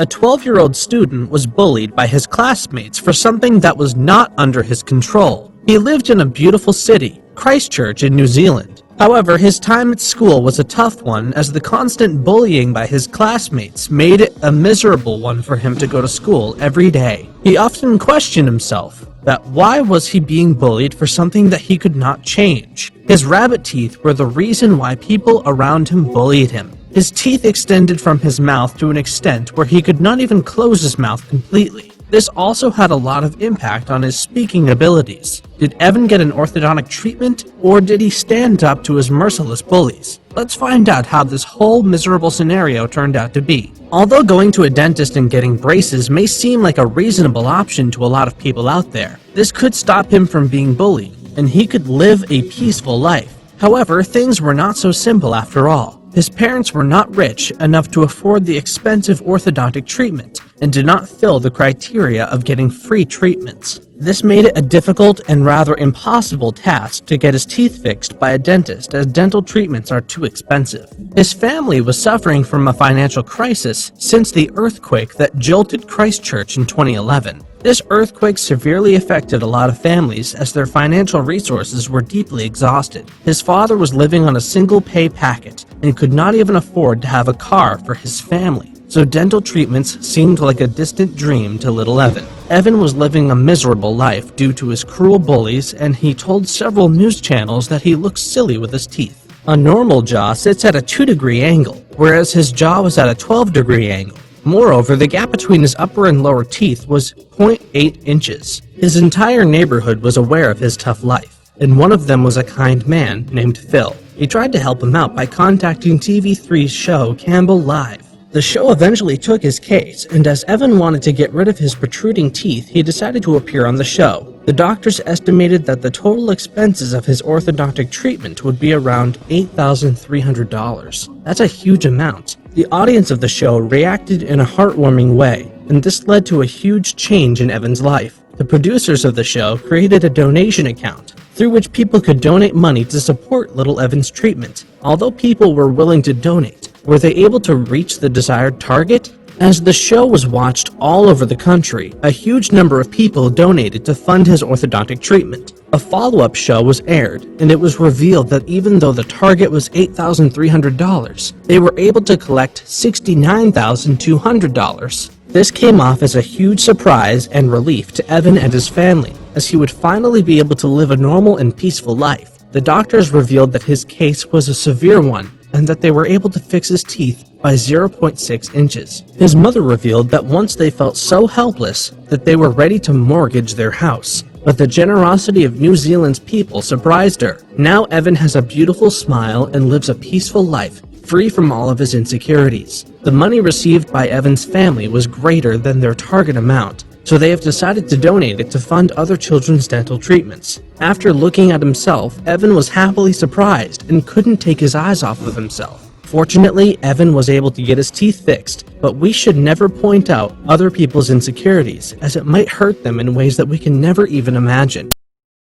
A 12-year-old student was bullied by his classmates for something that was not under his control. He lived in a beautiful city, Christchurch in New Zealand. However, his time at school was a tough one as the constant bullying by his classmates made it a miserable one for him to go to school every day. He often questioned himself that why was he being bullied for something that he could not change? His rabbit teeth were the reason why people around him bullied him. His teeth extended from his mouth to an extent where he could not even close his mouth completely. This also had a lot of impact on his speaking abilities. Did Evan get an orthodontic treatment, or did he stand up to his merciless bullies? Let's find out how this whole miserable scenario turned out to be. Although going to a dentist and getting braces may seem like a reasonable option to a lot of people out there, this could stop him from being bullied, and he could live a peaceful life. However, things were not so simple after all. His parents were not rich enough to afford the expensive orthodontic treatment and did not fill the criteria of getting free treatments. This made it a difficult and rather impossible task to get his teeth fixed by a dentist, as dental treatments are too expensive. His family was suffering from a financial crisis since the earthquake that jolted Christchurch in 2011. This earthquake severely affected a lot of families as their financial resources were deeply exhausted. His father was living on a single pay packet and could not even afford to have a car for his family, so dental treatments seemed like a distant dream to little Evan. Evan was living a miserable life due to his cruel bullies, and he told several news channels that he looked silly with his teeth. A normal jaw sits at a 2-degree angle, whereas his jaw was at a 12-degree angle. Moreover, the gap between his upper and lower teeth was 0.8 inches. His entire neighborhood was aware of his tough life, and one of them was a kind man named Phil. He tried to help him out by contacting TV3's show Campbell Live. The show eventually took his case, and as Evan wanted to get rid of his protruding teeth, he decided to appear on the show. The doctors estimated that the total expenses of his orthodontic treatment would be around $8,300. That's a huge amount. The audience of the show reacted in a heartwarming way, and this led to a huge change in Evan's life. The producers of the show created a donation account through which people could donate money to support little Evan's treatment. Although people were willing to donate, were they able to reach the desired target? As the show was watched all over the country, a huge number of people donated to fund his orthodontic treatment. A follow-up show was aired, and it was revealed that even though the target was $8,300, they were able to collect $69,200. This came off as a huge surprise and relief to Evan and his family, as he would finally be able to live a normal and peaceful life. The doctors revealed that his case was a severe one, and that they were able to fix his teeth by 0.6 inches. His mother revealed that once they felt so helpless that they were ready to mortgage their house. But the generosity of New Zealand's people surprised her. Now Evan has a beautiful smile and lives a peaceful life, free from all of his insecurities. The money received by Evan's family was greater than their target amount, so they have decided to donate it to fund other children's dental treatments. After looking at himself, Evan was happily surprised and couldn't take his eyes off of himself. Fortunately, Evan was able to get his teeth fixed, but we should never point out other people's insecurities, as it might hurt them in ways that we can never even imagine.